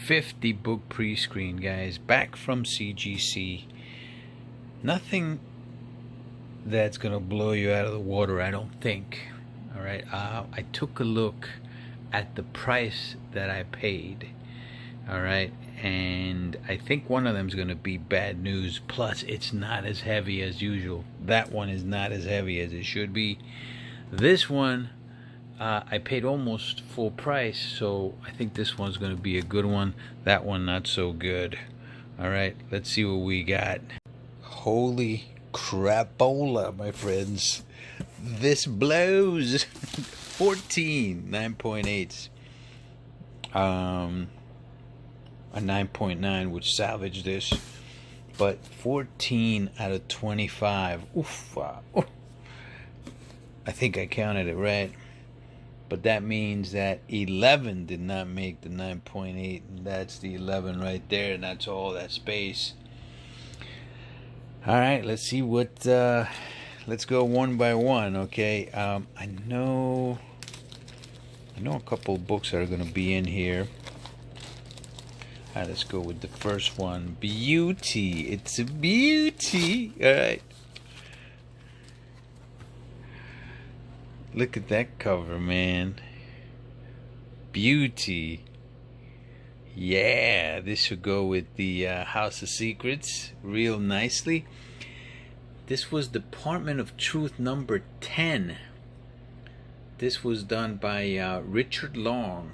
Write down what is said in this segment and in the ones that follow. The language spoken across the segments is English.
50 book pre-screen, guys, back from CGC. Nothing that's gonna blow you out of the water, I don't think. All right, I took a look at the price that I paid. All right, and I think one of them is gonna be Bad News. Plus, it's not as heavy as usual. That one is not as heavy as it should be. This one, I paid almost full price, so I think this one's going to be a good one. That one not so good. All right, let's see what we got. Holy crapola, my friends. This blows. 14 9.8s. A 9.9 would salvage this, but 14 out of 25. Oof. I think I counted it right. But that means that 11 did not make the 9.8, and that's the 11 right there, and that's all that space. All right, let's see what. Let's go one by one, okay? I know a couple of books that are going to be in here. All right, let's go with the first one. Beauty. It's a beauty. All right. Look at that cover, man. Beauty. Yeah, this should go with the House of Secrets real nicely. This was Department of Truth number 10. This was done by Richard Long.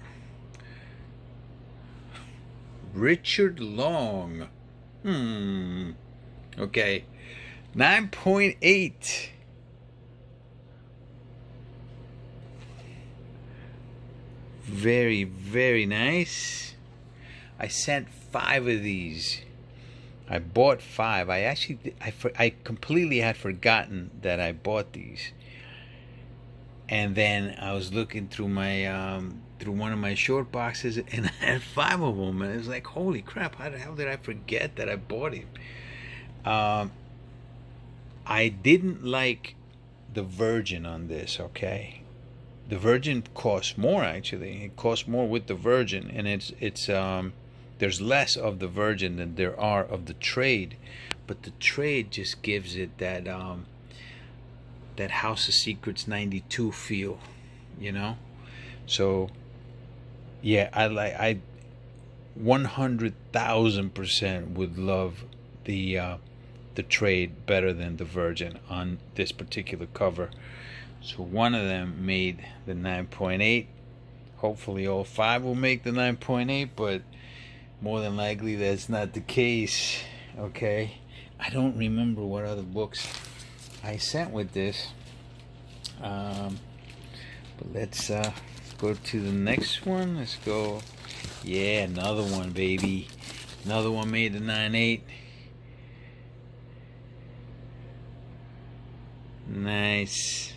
Richard Long. Okay. 9.8. Very, very nice. I sent 5 of these. I bought 5. I completely had forgotten that I bought these. And then I was looking through my through one of my short boxes, and I had 5 of them, and it was like, holy crap! How the hell did I forget that I bought it? I didn't like the Virgin on this. Okay. The Virgin costs more, actually. It costs more with the Virgin, and it's there's less of the Virgin than there are of the trade, but the trade just gives it that that House of Secrets 92 feel, you know. So yeah, I 100,000% would love the trade better than the Virgin on this particular cover. So one of them made the 9.8. Hopefully all 5 will make the 9.8, but more than likely that's not the case. Okay, I don't remember what other books I sent with this. But let's go to the next one. Let's go. Yeah, another one, baby. Another one made the 9.8. Nice.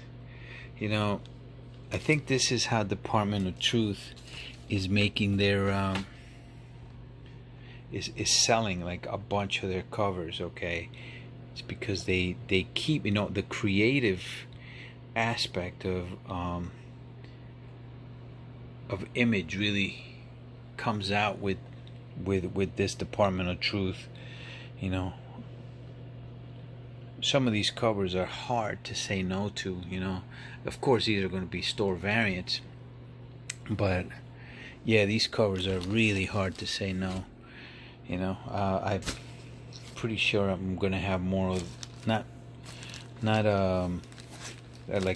You know, I think this is how Department of Truth is making their is selling like a bunch of their covers. Okay, it's because they keep, you know, the creative aspect of image really comes out with this Department of Truth. You know, some of these covers are hard to say no to, you know. Of course, these are going to be store variants, but yeah, these covers are really hard to say no, you know. I'm pretty sure I'm going to have more of, not like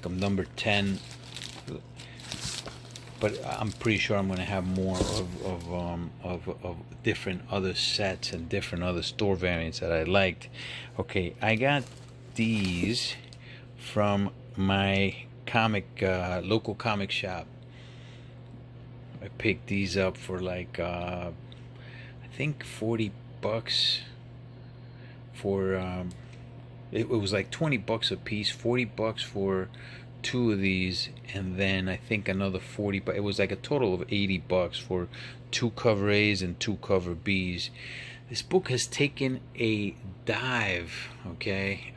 a number 10, but I'm pretty sure I'm going to have more of different other sets and different other store variants that I liked. Okay, I got these from my local comic shop. I picked these up for like I think $40 for it was like $20 a piece, $40 for 2 of these, and then I think another 40, but it was like a total of $80 for 2 cover A's and 2 cover B's. This book has taken a dive. Okay,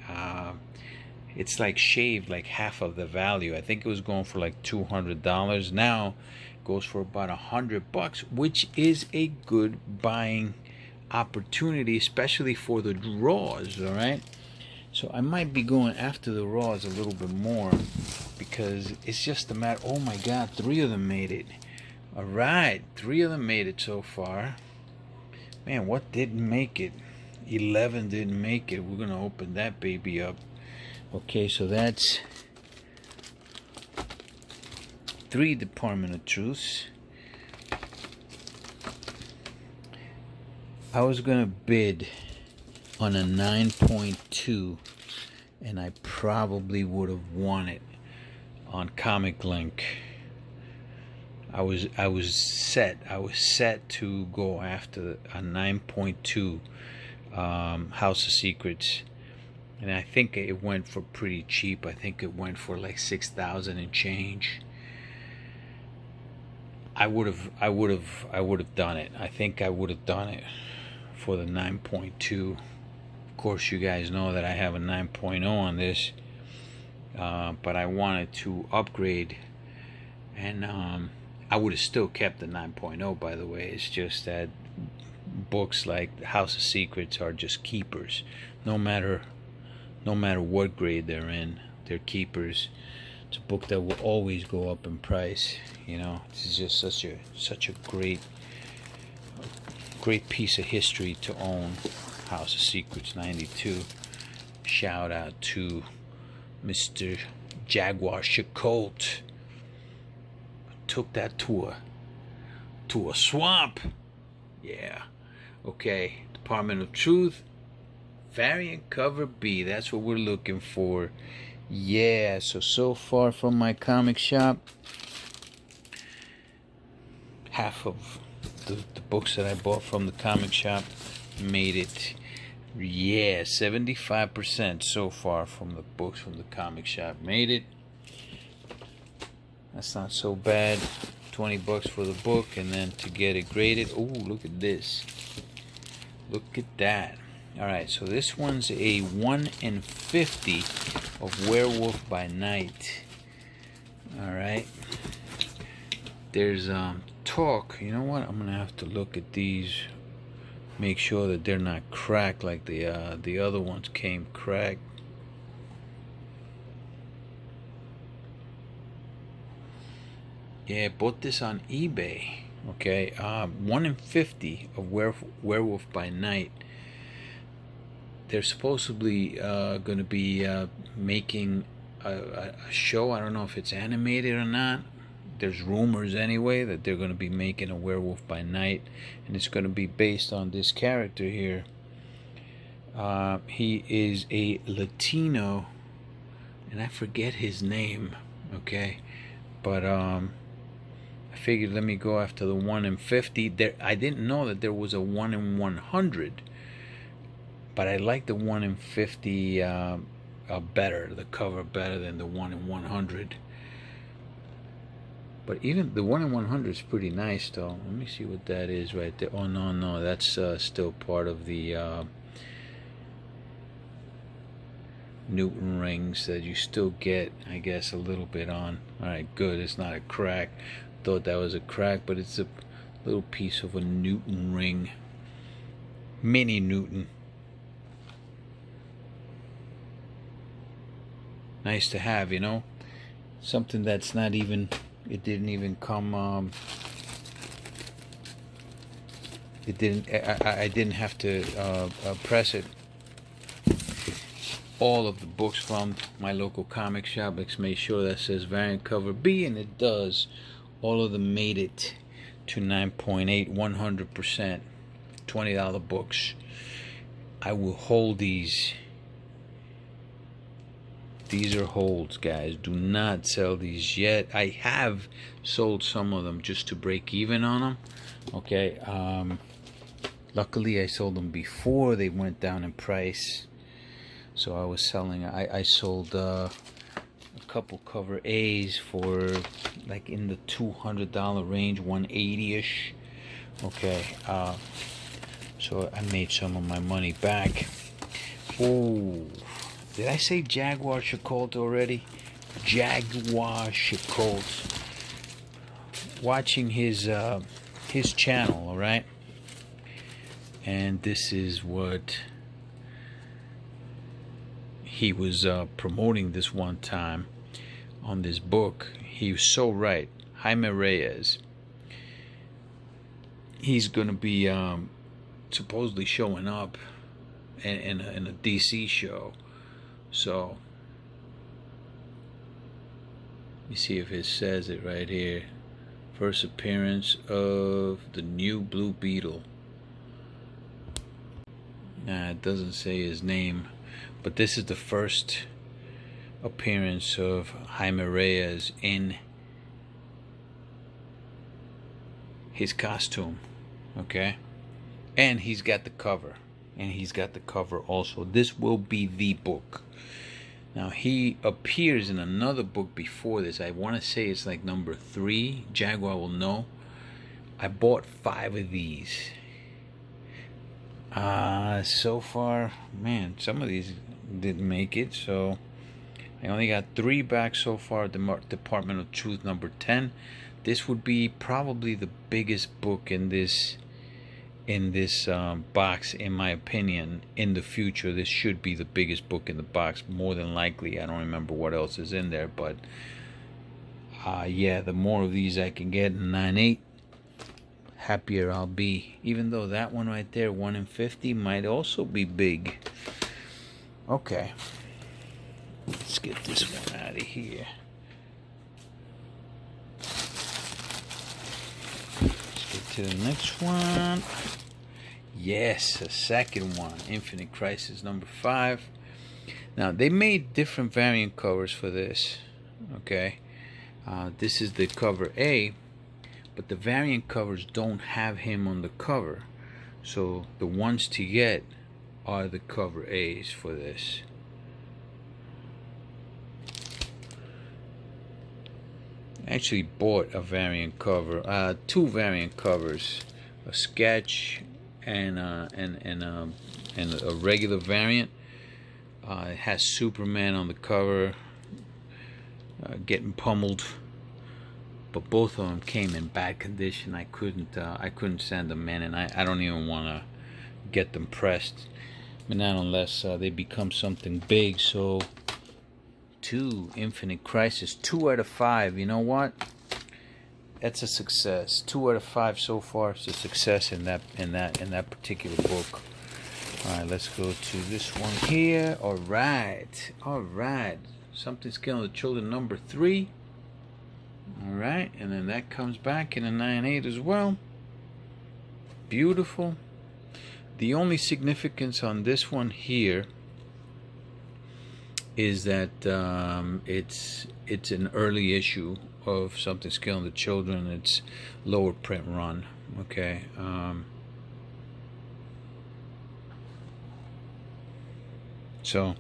it's like shaved like half of the value. I think it was going for like $200. Now goes for about $100, which is a good buying opportunity, especially for the draws. All right, so I might be going after the raws a little bit more, because it's just a matter. Oh my God, 3 of them made it. All right, 3 of them made it so far. Man, what didn't make it? 11 didn't make it. We're gonna open that baby up. Okay, so that's 3 Department of Truths. I was gonna bid on a 9.2, and I probably would have won it on Comic Link. I was set to go after a 9.2 House of Secrets, and I think it went for pretty cheap. I think it went for like 6,000 and change. I would have done it. I think I would have done it for the 9.2. Of course, you guys know that I have a 9.0 on this, but I wanted to upgrade, and I would have still kept the 9.0, by the way. It's just that books like House of Secrets are just keepers. No matter what grade they're in, they're keepers. It's a book that will always go up in price. You know, this is just such a great piece of history to own. House of Secrets 92. Shout out to Mr. Jaguar Chicolt. Took that to a swamp. Yeah. Okay. Department of Truth, variant cover B. That's what we're looking for. Yeah. So far from my comic shop, half of the books that I bought from the comic shop made it. Yeah, 75% so far from the books from the comic shop made it. That's not so bad. $20 for the book, and then to get it graded. Oh, look at this. Look at that. Alright, so this one's a 1 in 50 of Werewolf by Night. Alright. There's talk. You know what? I'm gonna have to look at these. Make sure that they're not cracked like the other ones came cracked. Yeah, bought this on eBay. Okay, 1 in 50 of Werewolf by Night. They're supposedly going to be making a show. I don't know if it's animated or not. There's rumors anyway that they're going to be making a Werewolf by Night, and it's going to be based on this character here. He is a Latino, and I forget his name. Okay, but I figured let me go after the 1 in 50. I didn't know that there was a 1 in 100, but I like the 1 in 50 better, the cover better than the 1 in 100. But even the 1 in 100 is pretty nice, though. Let me see what that is right there. Oh no, that's still part of the Newton rings that you still get, I guess, a little bit on. All right, good. It's not a crack. Thought that was a crack, but it's a little piece of a Newton ring, mini Newton. Nice to have, you know, something that's not even. It didn't even come. It didn't. I didn't have to press it. All of the books from my local comic shop. Let's make sure that says variant cover B, and it does. All of them made it to 9.8, 100%. $20 books. I will hold these. These are holds, guys. Do not sell these yet. I have sold some of them just to break even on them. Okay. Luckily, I sold them before they went down in price. So I was selling. I sold a couple cover A's for like in the $200 range, 180-ish. Okay. So I made some of my money back. Oh. Did I say Jaguar Chicolt already? Jaguar Chicolt. watching his channel, all right? And this is what he was promoting this one time on this book. He was so right. Jaime Reyes. He's going to be supposedly showing up in a DC show. So, let me see if it says it right here. First appearance of the new Blue Beetle. Nah, it doesn't say his name, but this is the first appearance of Jaime Reyes in his costume. Okay, and he's got the cover, also. This will be the book. Now, he appears in another book before this. I want to say it's like number 3. Jaguar will know. I bought 5 of these. So far, man, some of these didn't make it, so I only got 3 back so far. The Department of Truth number 10. This would be probably the biggest book in this box, in my opinion. In the future, this should be the biggest book in the box, more than likely. I don't remember what else is in there, but yeah, the more of these I can get in 9/8, happier I'll be. Even though that one right there, 1 in 50, might also be big. Okay, let's get this one out of here. To the next one. Yes, a second one. Infinite Crisis number 5. Now, they made different variant covers for this. Okay, this is the cover A, but the variant covers don't have him on the cover, so the ones to get are the cover A's for this. I actually bought a variant cover, 2 variant covers, a sketch and a regular variant. It has Superman on the cover, getting pummeled, but both of them came in bad condition. I couldn't send them in, and I don't even want to get them pressed, but not unless they become something big. So 2 Infinite Crisis, 2 out of 5. You know what? That's a success. 2 out of 5 so far. It's a success in that particular book. All right, let's go to this one here. All right. Something's Killing the Children number 3. All right, and then that comes back in a 9/8 as well. Beautiful. The only significance on this one here is that it's an early issue of Something's Killing the Children. It's lower print run. Okay. So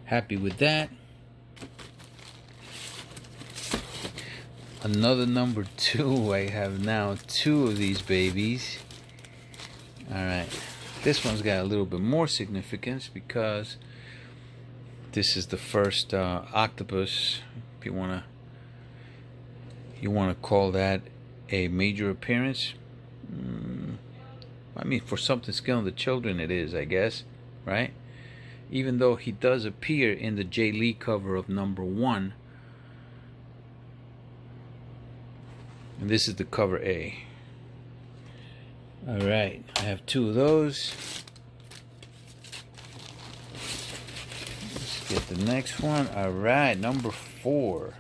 happy with that. Another number 2. I have now 2 of these babies. All right. This one's got a little bit more significance because this is the first octopus, if you wanna call that a major appearance. I mean, for Something's Killing the Children, it is, I guess, right? Even though he does appear in the J. Lee cover of number 1, and this is the cover A. All right, I have 2 of those. Get the next one. All right, number 4.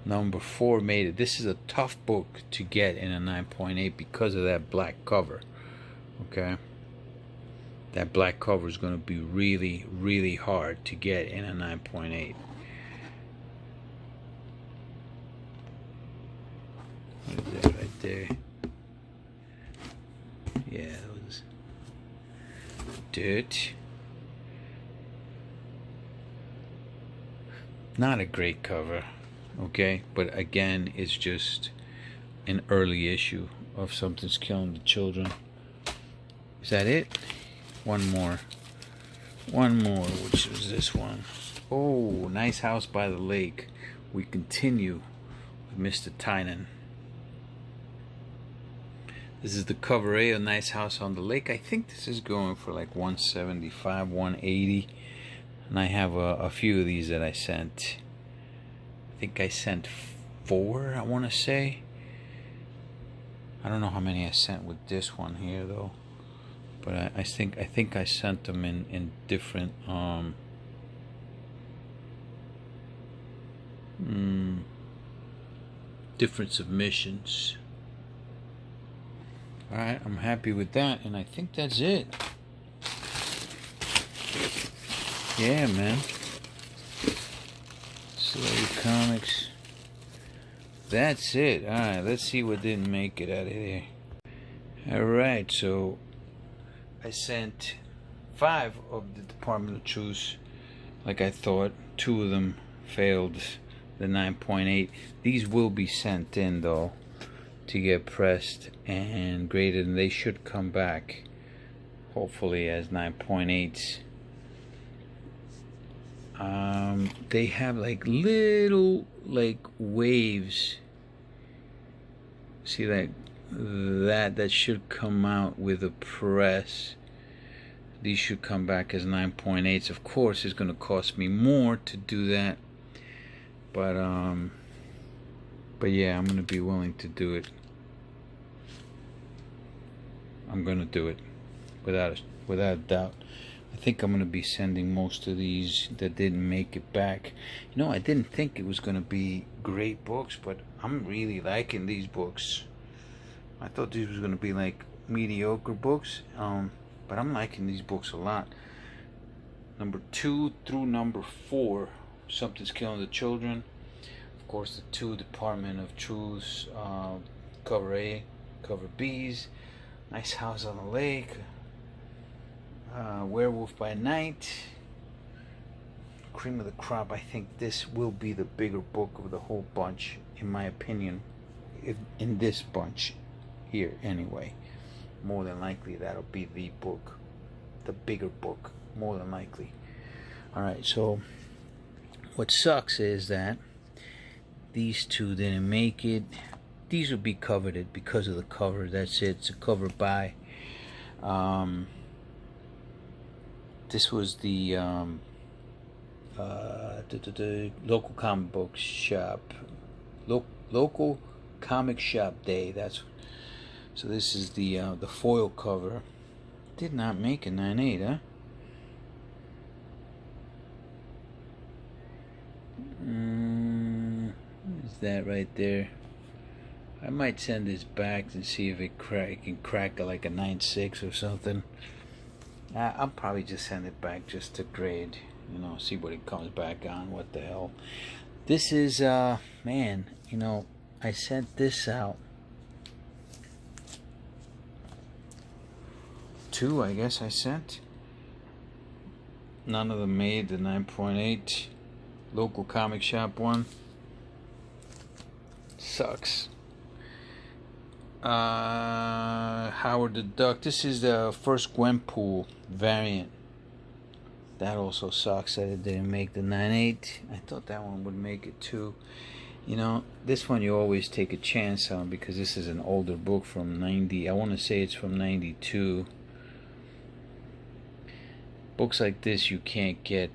Number 4 made it. This is a tough book to get in a 9.8 because of that black cover. Okay, that black cover is going to be really, really hard to get in a 9.8. What is that right there? Yeah, that was dirt. Not a great cover, okay, but again, it's just an early issue of Something's Killing the Children. Is that it? One more, which was this one. Oh, Nice House by the Lake. we continue with Mr. Tynan. This is the cover A of Nice House on the Lake. I think this is going for like 175, 180. And I have a few of these that I sent. I think I sent 4, I want to say. I don't know how many I sent with this one here though. But I think I sent them in different different submissions. Alright, I'm happy with that, and I think that's it. Yeah, man. Slave Comics. That's it. Alright, let's see what didn't make it out of there. Alright, so I sent 5 of the Department of Truth like I thought. 2 of them failed the 9.8. These will be sent in though to get pressed and graded, and they should come back hopefully as 9.8s. They have like little like waves. See that should come out with a press. These should come back as 9.8s. Of course, it's going to cost me more to do that, but yeah, I'm going to be willing to do it. I'm going to do it without a doubt. I think I'm going to be sending most of these that didn't make it back. You know, I didn't think it was going to be great books, but I'm really liking these books. I thought these was going to be like mediocre books, but I'm liking these books a lot. Number 2 through number 4, Something's Killing the Children. Of course, the 2 Department of Truths, cover A, cover B's. Nice House on the Lake, Werewolf by Night, Cream of the Crop. I think this will be the bigger book of the whole bunch, in my opinion. In this bunch here, anyway. More than likely, that'll be the book, the bigger book, more than likely. Alright, so what sucks is that these 2 didn't make it. These will be coveted because of the cover. That's it. It's a cover by. This was the local comic book shop. Local comic shop day. That's so. This is the foil cover. Did not make a 9.8, huh? Is that right there? I might send this back and see if it can crack like a 9.6 or something. I'll probably just send it back just to grade, you know, see what it comes back on. What the hell? This is man, you know, I sent this out. 2, I guess I sent. None of them made the 9.8. Local comic shop one. Sucks. Howard the Duck. This is the first Gwenpool variant. That also sucks that it didn't make the 9.8. I thought that one would make it too. You know, this one you always take a chance on because this is an older book from 90. I want to say it's from 92. Books like this you can't get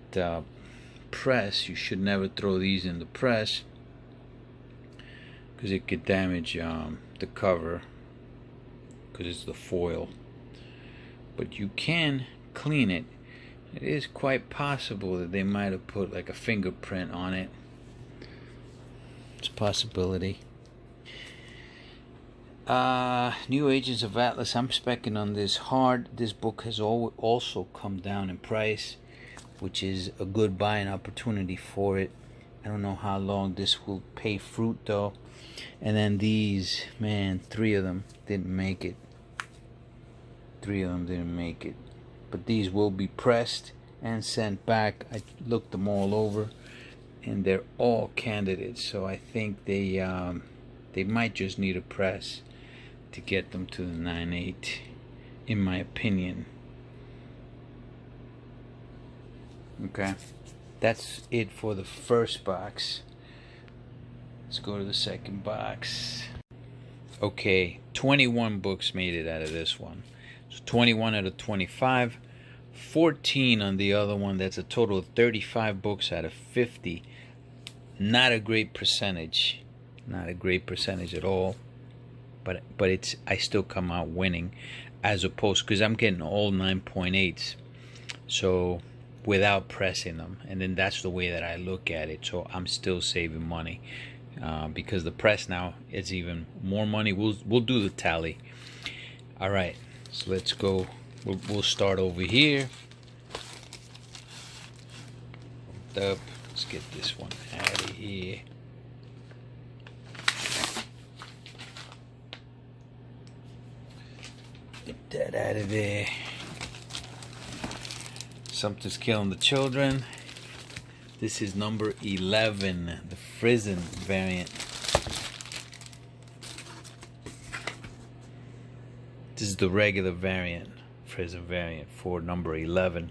press. You should never throw these in the press because it could damage the cover because it's the foil, but you can clean it. It is quite possible that they might have put like a fingerprint on it. It's a possibility. New Agents of Atlas. I'm specking on this hard. This book has also come down in price, which is a good buying opportunity for it. I don't know how long this will pay fruit though. And then these, man, 3 of them didn't make it. 3 of them didn't make it. But these will be pressed and sent back. I looked them all over, and they're all candidates. So I think they might just need a press to get them to the 9.8, in my opinion. Okay, that's it for the first box. Let's go to the second box. Okay, 21 books made it out of this one. So 21 out of 25. 14 on the other one. That's a total of 35 books out of 50. Not a great percentage. Not a great percentage at all. But it's, I still come out winning, as opposed, because I'm getting all 9.8s. So without pressing them, and then that's the way that I look at it. So I'm still saving money, because the press now is even more money. We'll do the tally. All right, so let's go. We'll start over here. Let's get this one out of here. Get that out of there. Something's killing the children. This is number 11, the Prison variant. This is the regular variant, Prison variant for number 11.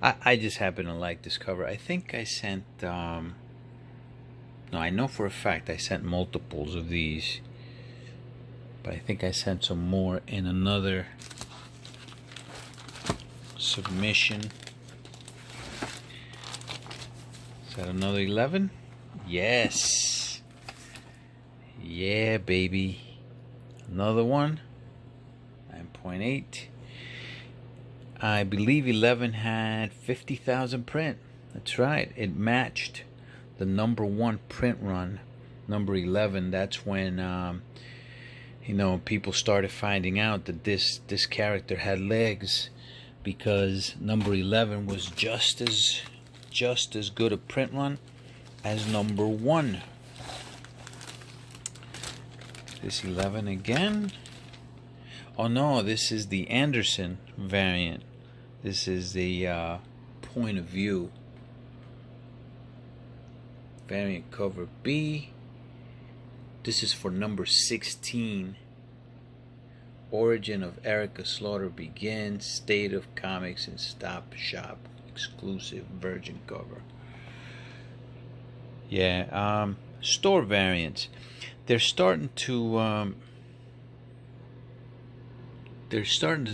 I just happen to like this cover. I think I sent, no, I know for a fact I sent multiples of these. But I think I sent some more in another submission. Is that another 11? Yes. Yeah, baby. Another one. 9.8. I believe 11 had 50,000 print. That's right. It matched the number 1 print run. Number 11. That's when you know, people started finding out that this character had legs, because number 11 was just as good a print run as number 1. This 11 again. Oh no, this is the Anderson variant. This is the point of view variant, cover B. This is for number 16. Origin of Erica Slaughter begins. State of Comics and Stop Shop exclusive virgin cover. Yeah, store variants. They're starting to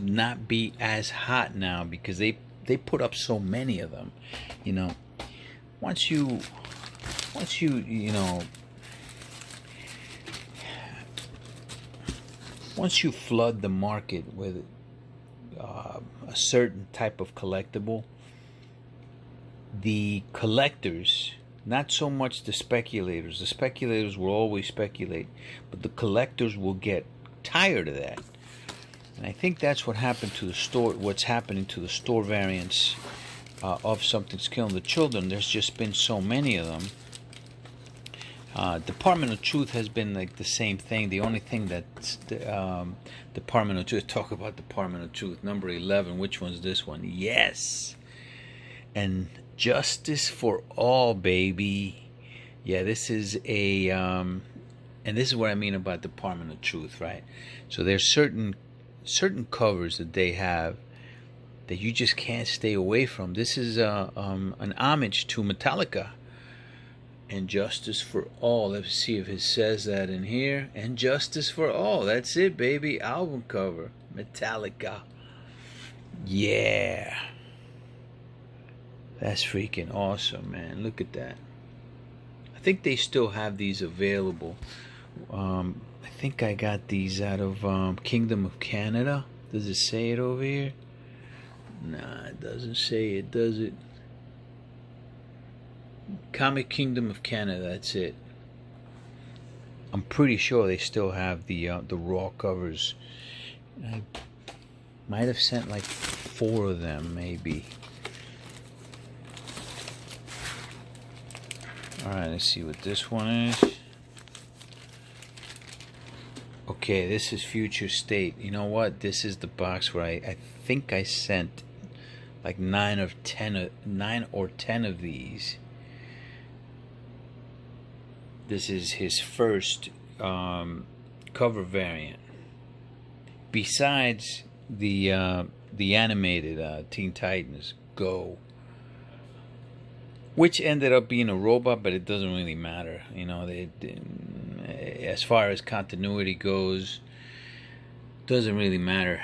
not be as hot now, because they put up so many of them. You know, once you flood the market with a certain type of collectible, the collectors, not so much the speculators will always speculate, but the collectors will get tired of that. And I think that's what happened to the store, what's happening to the store variants of Something's Killing the Children. There's just been so many of them. Department of Truth has been like the same thing. The only thing that Department of Truth, talk about Department of Truth, number 11. Which one's this one? Yes. And Justice for All, baby. Yeah, this is a and this is what I mean about Department of Truth, right? So there's certain covers that they have that you just can't stay away from. This is an homage to Metallica. And Justice for All. Let's see if it says that in here. And Justice for All. That's it, baby. Album cover. Metallica. Yeah. That's freaking awesome, man. Look at that. I think they still have these available. I think I got these out of Kingdom of Canada. Does it say it over here? Nah, it doesn't say it, does it? Comic Kingdom of Canada, that's it. I'm pretty sure they still have the raw covers. I might have sent like 4 of them, maybe. Alright, let's see what this one is. Okay, this is Future State. You know what? This is the box where I think I sent like 9 or 10 of these. This is his first cover variant. Besides the animated Teen Titans Go. which ended up being a robot, but it doesn't really matter. You know, as far as continuity goes, doesn't really matter.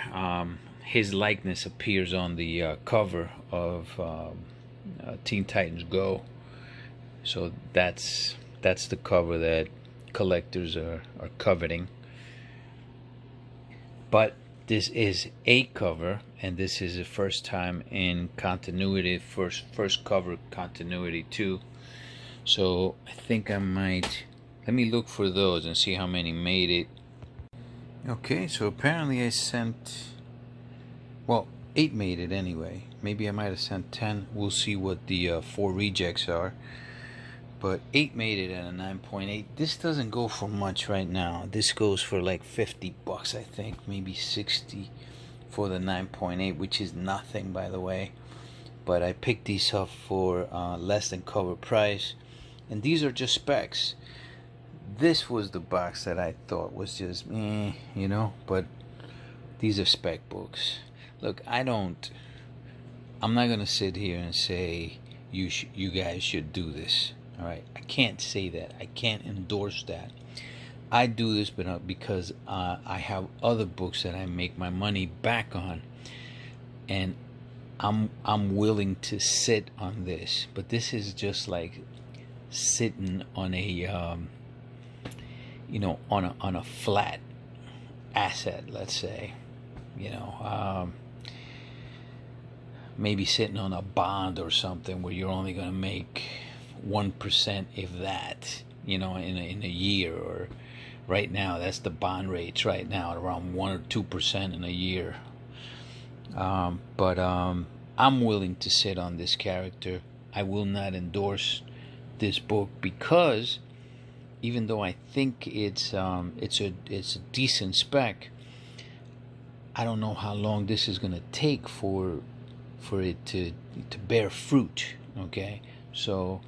His likeness appears on the cover of Teen Titans Go, so that's the cover that collectors are coveting. But this is a cover, and this is the first time in continuity, first cover continuity too. So I think I might, let me look for those and see how many made it. Okay, so apparently I sent, well, 8 made it anyway. Maybe I might have sent 10. We'll see what the 4 rejects are. But 8 made it at a 9.8. This doesn't go for much right now. This goes for like $50, I think, maybe 60 for the 9.8, which is nothing, by the way. But I picked these up for less than cover price, and these are just specs. This was the box that I thought was just you know, but these are spec books. Look, I'm not gonna sit here and say you guys should do this. All right, I can't say that. I can't endorse that. I do this because I have other books that I make my money back on, and I'm willing to sit on this. But this is just like sitting on a you know, on a flat asset, let's say. You know, maybe sitting on a bond or something where you're only going to make 1%, if that, you know, in a year. Or right now, that's the bond rates right now, at around 1 or 2% in a year. But I'm willing to sit on this character. I will not endorse this book because even though I think it's a decent spec, I don't know how long this is going to take for it to bear fruit. Okay, so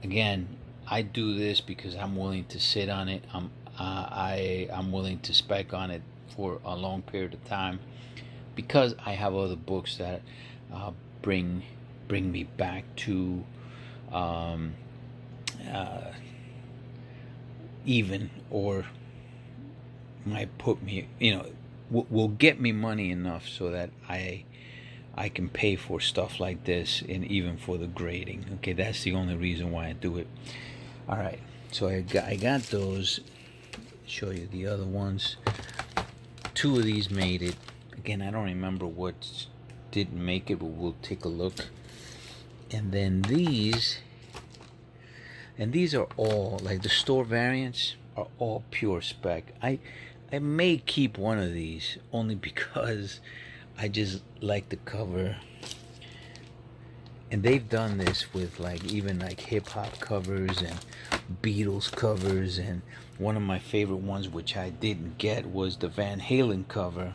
again, I do this because I'm willing to sit on it. I'm willing to spec on it for a long period of time because I have other books that bring me back to even, or might put me, you know, will get me money enough so that I can pay for stuff like this, and even for the grading. Okay, that's the only reason why I do it. All right, so I got those. Show you the other ones. 2 of these made it. Again, I don't remember what didn't make it, but we'll take a look. And then these, and these are all, like the store variants, are all pure spec. I may keep one of these only because I just like the cover. And they've done this with like even like hip hop covers and Beatles covers, and one of my favorite ones, which I didn't get, was the Van Halen cover.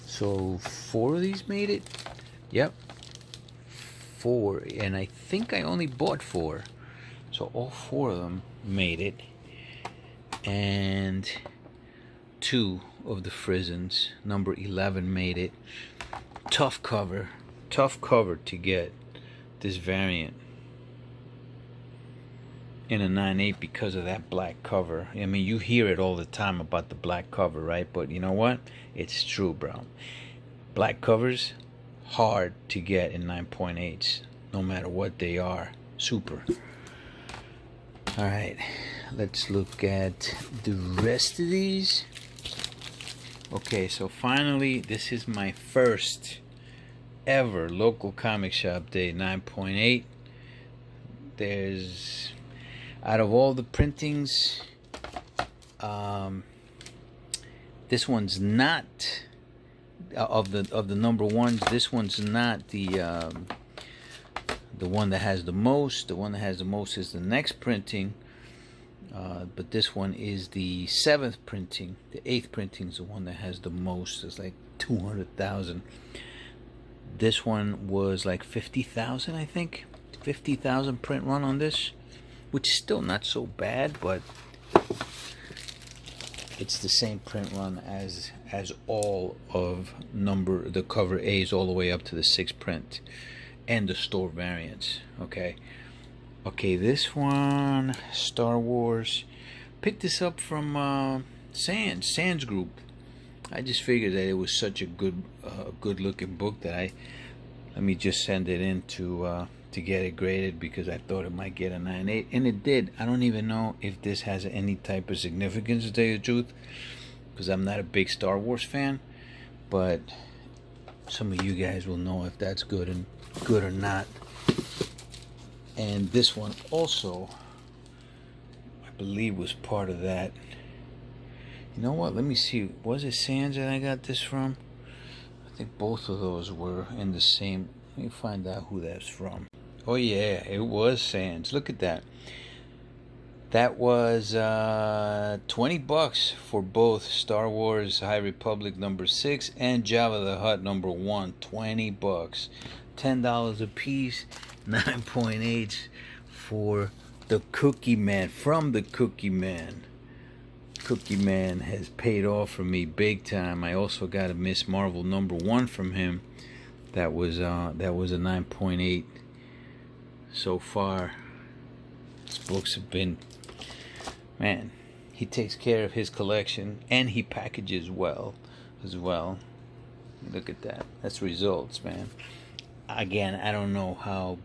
So 4 of these made it. Yep, 4, and I think I only bought 4, so all 4 of them made it. And 2 of the Frizzens, number 11, made it. Tough cover to get this variant in a 9.8 because of that black cover. I mean, you hear it all the time about the black cover, right? But you know what? It's true, bro. Black covers, hard to get in 9.8s, no matter what they are. Super. All right, let's look at the rest of these. Okay, so finally, this is my first ever local comic shop day 9.8. There's, out of all the printings, this one's not of the number ones. This one's not the one that has the most. The one that has the most is the next printing. But this one is the 7th printing. The 8th printing is the one that has the most. It's like 200,000. This one was like 50,000, I think. 50,000 print run on this, which is still not so bad, but it's the same print run as all of the cover A's all the way up to the 6th print and the store variants. Okay, this one, Star Wars, picked this up from Sands Group. I just figured that it was such a good looking book that let me just send it in to get it graded, because I thought it might get a 9.8, and it did. I don't even know if this has any type of significance, to tell you the truth, because I'm not a big Star Wars fan, but some of you guys will know if that's good or not. And this one also, I believe, was part of that. You know what? Let me see. Was it Sands that I got this from? I think both of those were in the same. Let me find out who that's from. Oh yeah, it was Sands. Look at that. That was $20 for both Star Wars High Republic #6 and Jabba the Hutt #1. $20, $10 a piece, 9.8 for the Cookie Man, from the Cookie Man. Cookie Man has paid off for me big time. I also got a Miss Marvel #1 from him. That was a 9.8. So far, his books have been, man, he takes care of his collection, and he packages well as well. Look at that. That's results, man. Again, I don't know how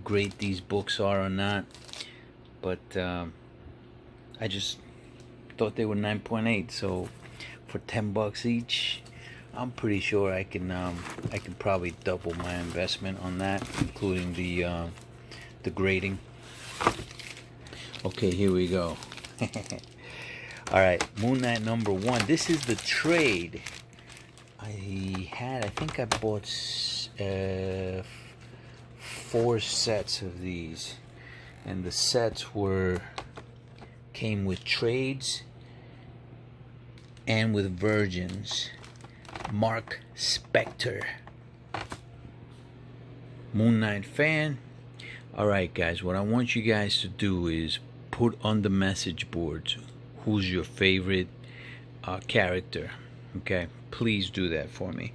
great these books are or not, but I just thought they were 9.8. So for $10 each, I'm pretty sure I can probably double my investment on that, including the grading. Okay, here we go. All right, Moon Knight #1. This is the trade. I think I bought 4 sets of these, and the sets came with trades and with virgins. Mark Spector, Moon Knight fan. Alright guys, what I want you guys to do is put on the message boards who's your favorite character. Okay, please do that for me.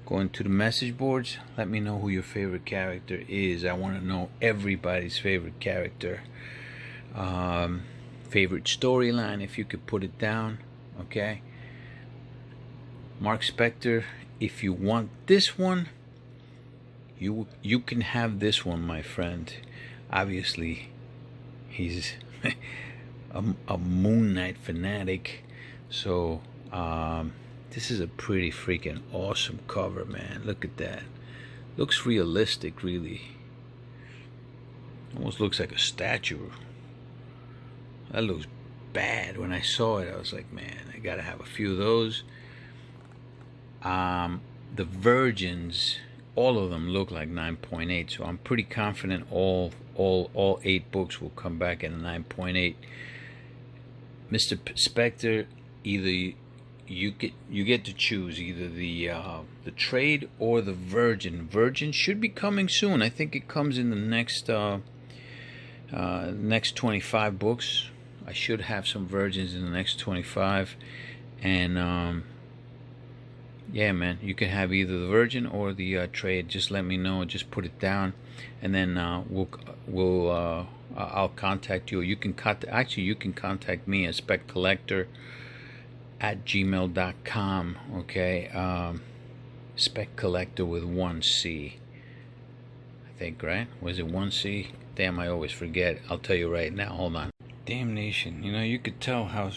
Go into the message boards, let me know who your favorite character is. I want to know everybody's favorite character. Favorite storyline, if you could put it down. Okay, Mark Spector, if you want this one, you can have this one, my friend. Obviously, he's a Moon Knight fanatic, so this is a pretty freaking awesome cover, man. Look at that. Looks realistic, really. Almost looks like a statue. That looks bad. When I saw it, I was like, man, I gotta have a few of those. The virgins, all of them look like 9.8, so I'm pretty confident all 8 books will come back at a 9.8. Mr. Spector, either you get to choose either the trade or the virgin. Virgin should be coming soon. I think it comes in the next 25 books. I should have some virgins in the next 25, and yeah, man, you can have either the virgin or the trade. Just let me know. Just put it down, and then I'll contact you. You can you can contact me at speccollector@gmail.com. Okay, speccollector with 1 C. I think, right? Was it 1 C? Damn, I always forget. I'll tell you right now. Hold on. Damnation. You know, you could tell how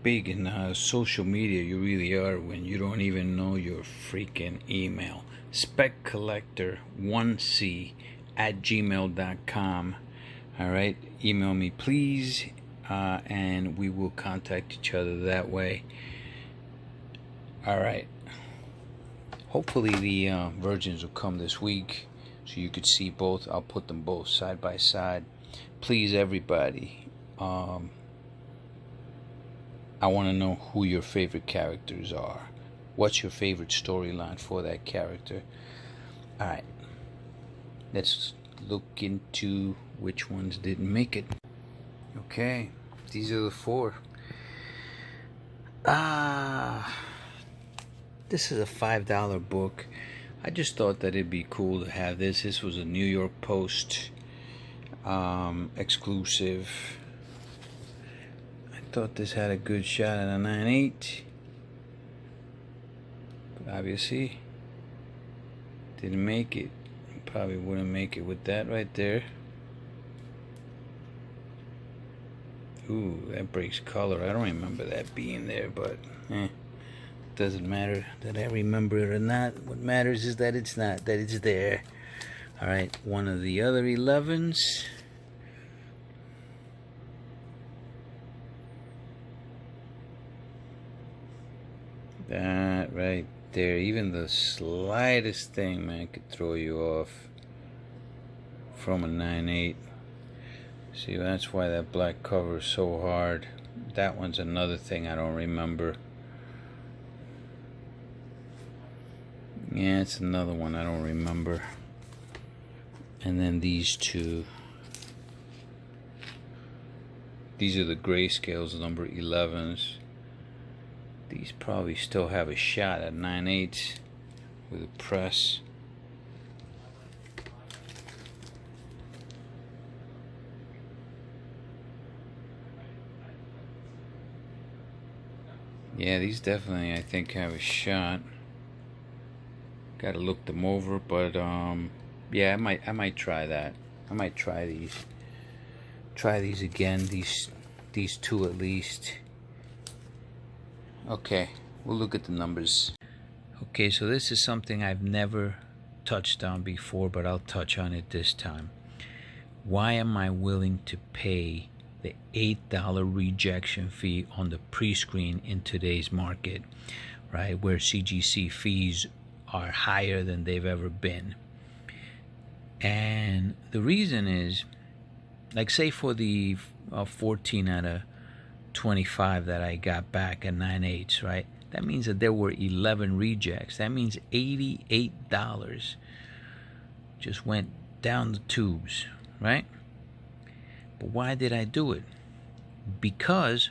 big in social media you really are when you don't even know your freaking email. speccollector1c@gmail.com. Alright, email me please, and we will contact each other that way. Alright, hopefully the virgins will come this week so you could see both. I'll put them both side by side. Please, everybody, I want to know who your favorite characters are. What's your favorite storyline for that character? Alright, let's look into which ones didn't make it. Okay, these are the 4. This is a $5 book. I just thought that it'd be cool to have this. This was a New York Post exclusive. I thought this had a good shot at a 9.8, but obviously didn't make it. Probably wouldn't make it with that right there. Ooh, that breaks color. I don't remember that being there, but doesn't matter that I remember it or not. What matters is that it's not, that it's there. Alright, one of the other 11s. That right there, even the slightest thing, man, could throw you off from a 9.8. See, that's why that black cover is so hard. That one's another thing I don't remember. Yeah, it's another one I don't remember. And then these two. These are the grayscales, number 11s. These probably still have a shot at 9.8 with a press. Yeah, these definitely, I think, have a shot. Gotta look them over, but yeah, I might try that. I might try these. Try these again. These two at least. Okay, we'll look at the numbers. Okay, so this is something I've never touched on before, but I'll touch on it this time. Why am I willing to pay the $8 rejection fee on the pre-screen in today's market, right, where CGC fees are higher than they've ever been? And the reason is, like, say for the 14 out of 25 that I got back at 9.8s, right, that means that there were 11 rejects. That means $88 just went down the tubes, right? But why did I do it? Because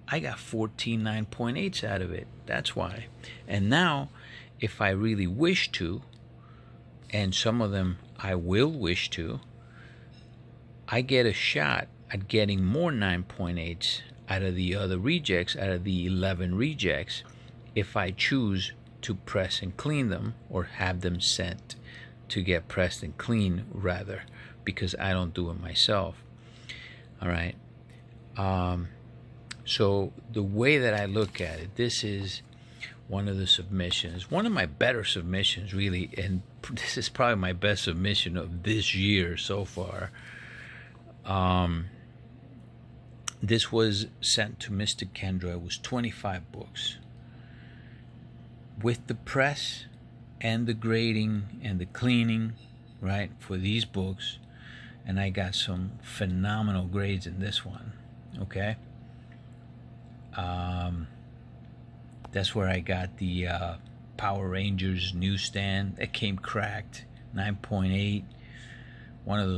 I got 14 9.8s out of it. That's why. And now, if I really wish to, and some of them I will wish to, I get a shot at getting more 9.8s out of the other rejects, out of the 11 rejects, if I choose to press and clean them, or have them sent to get pressed and cleaned, rather, because I don't do it myself. All right. So the way that I look at it, this is one of the submissions, one of my better submissions, really, and this is probably my best submission of this year so far. This was sent to Mr. Kendra. It was 25 books with the press and the grading and the cleaning, right, for these books. And I got some phenomenal grades in this one. Okay. That's where I got the Power Rangers newsstand that came cracked, 9.8. One of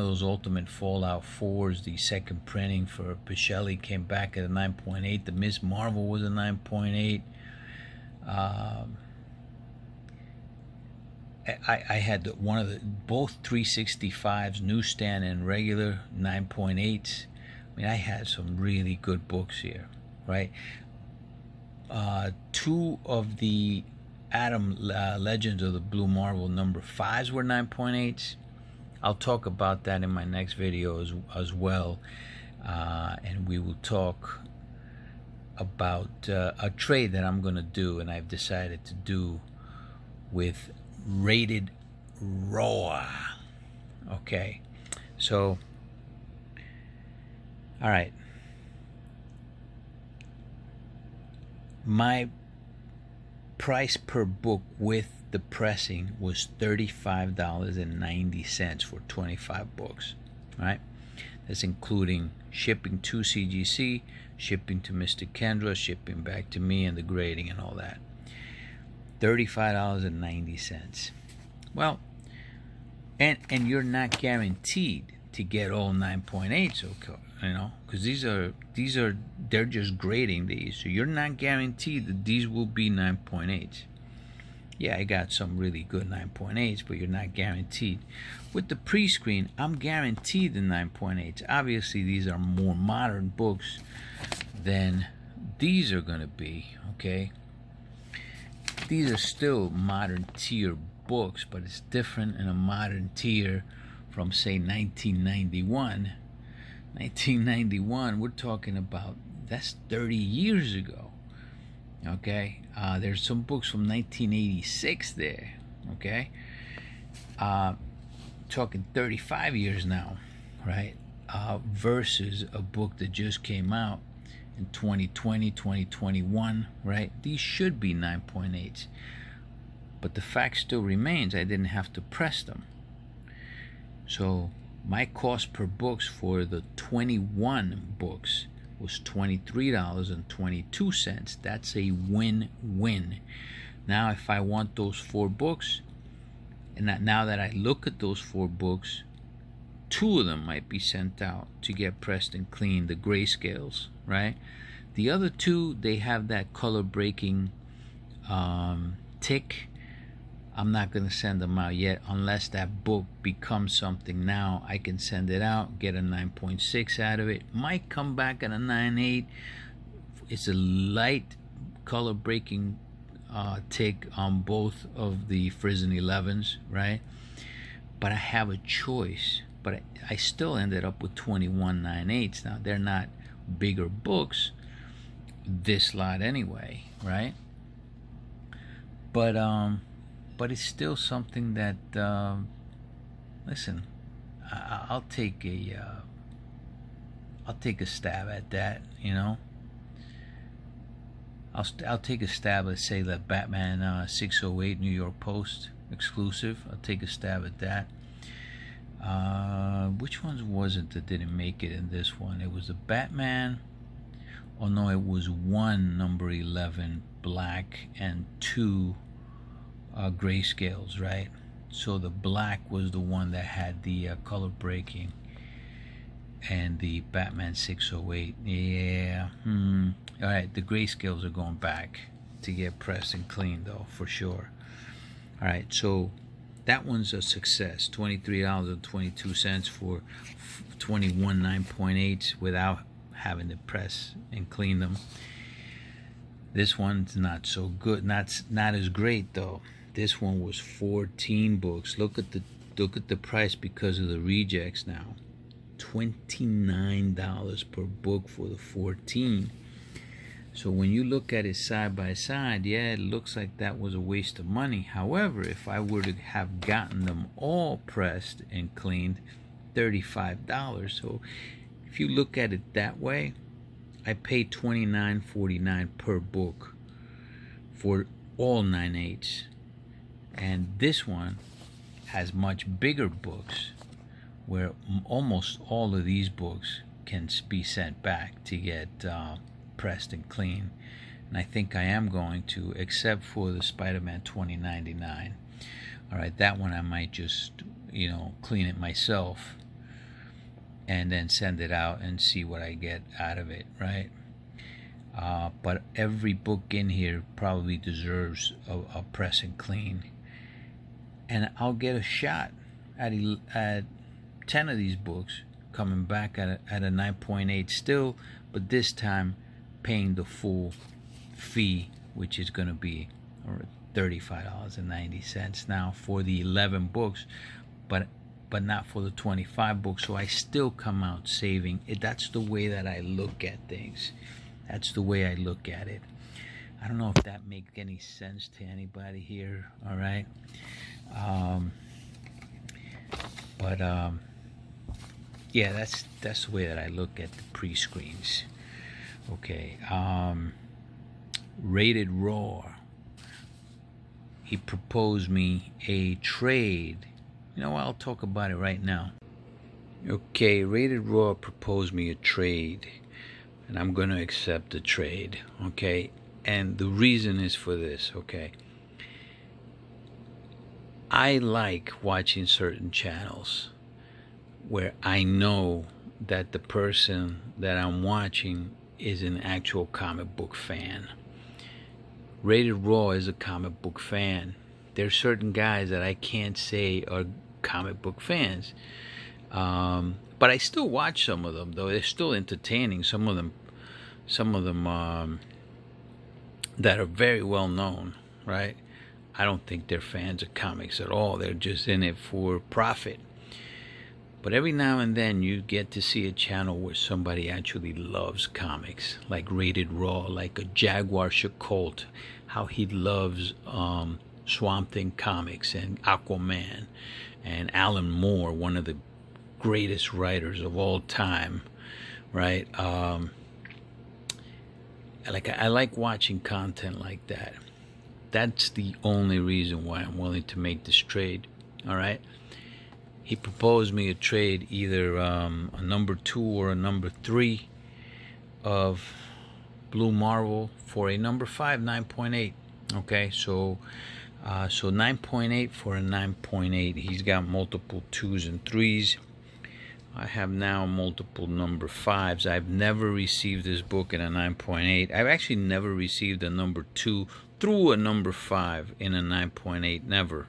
those Ultimate Fallout 4s, the second printing for Pichelli, came back at a 9.8. The Ms. Marvel was a 9.8. I had both 365s, newsstand and regular 9.8s. I mean, I had some really good books here, right? Two of the Atom Legends of the Blue Marvel number 5s were 9.8s. I'll talk about that in my next video as well, and we will talk about a trade that I'm going to do, and I've decided to do with Rated Raw. Okay, so all right, my price per book with the pressing was $35.90 for 25 books. All right, that's including shipping to CGC, shipping to Mr. Kendra, shipping back to me, and the grading and all that. $35.90. Well, and you're not guaranteed to get all 9.8s, okay, you know, because they're just grading these, so you're not guaranteed that these will be 9.8s. Yeah, I got some really good 9.8s, but you're not guaranteed. With the pre-screen, I'm guaranteed the 9.8s. Obviously, these are more modern books than these are going to be, okay? These are still modern tier books, but it's different in a modern tier from, say, 1991. 1991, we're talking about, that's 30 years ago. Okay, there's some books from 1986 there. Okay, talking 35 years now, right? Versus a book that just came out in 2020, 2021, right? These should be 9.8s, but the fact still remains I didn't have to press them. So my cost per books for the 21 books was $23.22. That's a win-win. Now if I want those 4 books, and now that I look at those 4 books, 2 of them might be sent out to get pressed and cleaned, the grayscales, right? The other 2, they have that color breaking tick. I'm not going to send them out yet unless that book becomes something. Now I can send it out, get a 9.6 out of it. Might come back at a 9.8. It's a light color breaking tick on both of the Frizzen 11s, right? But I have a choice. But I still ended up with 21 9.8s. Now they're not bigger books, this lot anyway, right? But it's still something that, listen, I'll take a stab at that, you know. I'll take a stab at, say, the Batman 608 New York Post exclusive. I'll take a stab at that. Which ones was it that didn't make it in this one? It was the Batman. Oh no, it was 1 number 11 black and 2 grayscales, right? So the black was the one that had the color breaking, and the Batman 608, yeah, all right, the grayscales are going back to get pressed and cleaned, though, for sure. All right, so that one's a success. $23.22 for 21 9.8s without having to press and clean them. This one's not so good, not as great though. This one was 14 books. Look at the price because of the rejects now. $29 per book for the 14. So when you look at it side by side, yeah, it looks like that was a waste of money. However, if I were to have gotten them all pressed and cleaned, $35. So if you look at it that way, I paid $29.49 per book for all 9.8s. And this one has much bigger books where almost all of these books can be sent back to get pressed and clean. And I think I am going to, except for the Spider-Man 2099. All right, that one I might just, you know, clean it myself and then send it out and see what I get out of it, right? But every book in here probably deserves a press and clean. And I'll get a shot at 10 of these books coming back at a 9.8 still, but this time paying the full fee, which is going to be $35.90 now for the 11 books, but not for the 25 books. So I still come out saving it. That's the way that I look at things. That's the way I look at it. I don't know if that makes any sense to anybody here. All right. Yeah, that's the way that I look at the pre-screens. Okay. Rated Raw. He proposed me a trade. You know what? I'll talk about it right now. Okay, Rated Raw proposed me a trade, and I'm going to accept the trade. Okay, and the reason is for this. Okay, I like watching certain channels where I know that the person that I'm watching is an actual comic book fan. Rated Raw is a comic book fan. There's certain guys that I can't say are comic book fans, but I still watch some of them, though they're still entertaining. Some of them that are very well known, right? I don't think they're fans of comics at all. They're just in it for profit. But every now and then you get to see a channel where somebody actually loves comics, like Rated Raw, like a Jaguar Shacolt, how he loves Swamp Thing comics and Aquaman, and Alan Moore, one of the greatest writers of all time, right? I like watching content like that. That's the only reason why I'm willing to make this trade. All right. He proposed me a trade, either a number 2 or a number 3 of Blue Marvel for a number 5, 9.8. Okay, so 9.8 for a 9.8. He's got multiple 2s and 3s. I have now multiple number 5s. I've never received this book in a 9.8. I've actually never received a number 2 through a number 5 in a 9.8. Never.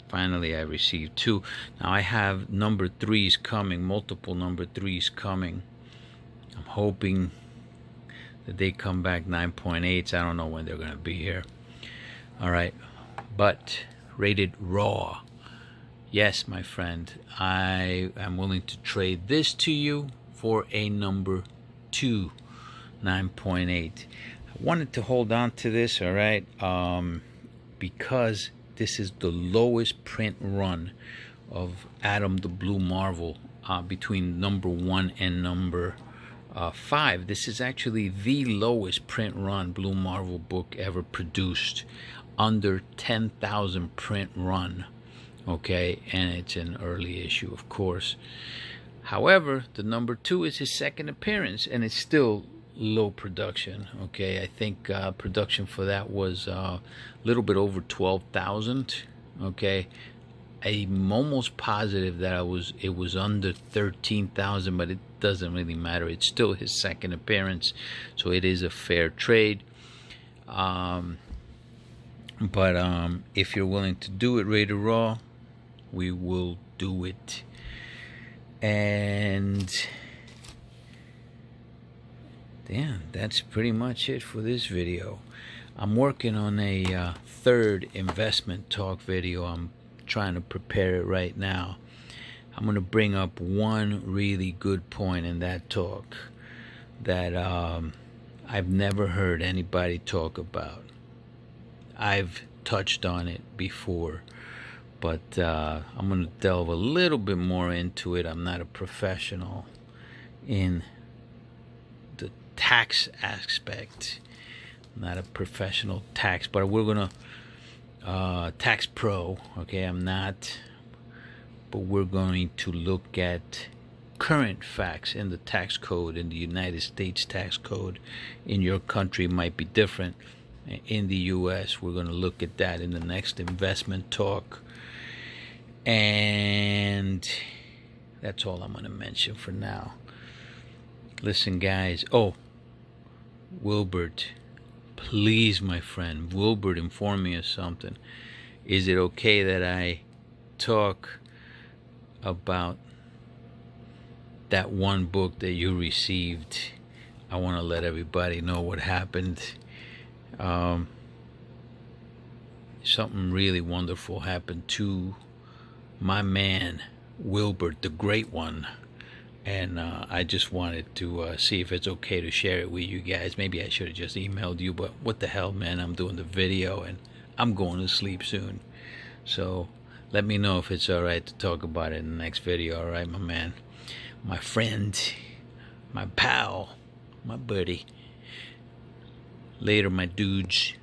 Finally, I received 2. Now I have number 3s coming, multiple number 3s coming. I'm hoping that they come back 9.8s. I don't know when they're going to be here. All right. But Rated Raw. Yes, my friend, I am willing to trade this to you for a number 2, 9.8. I wanted to hold on to this, all right, because this is the lowest print run of Adam the Blue Marvel between number 1 and number 5. This is actually the lowest print run Blue Marvel book ever produced, under 10,000 print run. Okay, and it's an early issue, of course. However, the number 2 is his second appearance, and it's still low production. Okay, I think production for that was a little bit over 12,000. Okay, I'm almost positive that it was under 13,000, but it doesn't really matter. It's still his second appearance, so it is a fair trade. But if you're willing to do it, Rated Raw, we will do it. And damn, that's pretty much it for this video. I'm working on a third investment talk video. I'm trying to prepare it right now. I'm going to bring up one really good point in that talk that I've never heard anybody talk about. I've touched on it before, but I'm going to delve a little bit more into it. I'm not a professional in the tax aspect. I'm not a professional tax, but we're going to tax pro. Okay, I'm not, but we're going to look at current facts in the tax code. In the United States tax code, in your country might be different. In the US, we're going to look at that in the next investment talk. And that's all I'm going to mention for now. Listen, guys. Oh, Wilbert, please, my friend, Wilbert, inform me of something. Is it okay that I talk about that one book that you received? I want to let everybody know what happened. Something really wonderful happened to my man Wilbert, the great one, and I just wanted to see if it's okay to share it with you guys. Maybe I should have just emailed you, but what the hell, man, I'm doing the video and I'm going to sleep soon, so let me know if it's alright to talk about it in the next video. Alright, my man, my friend, my pal, my buddy. Later, my dudes.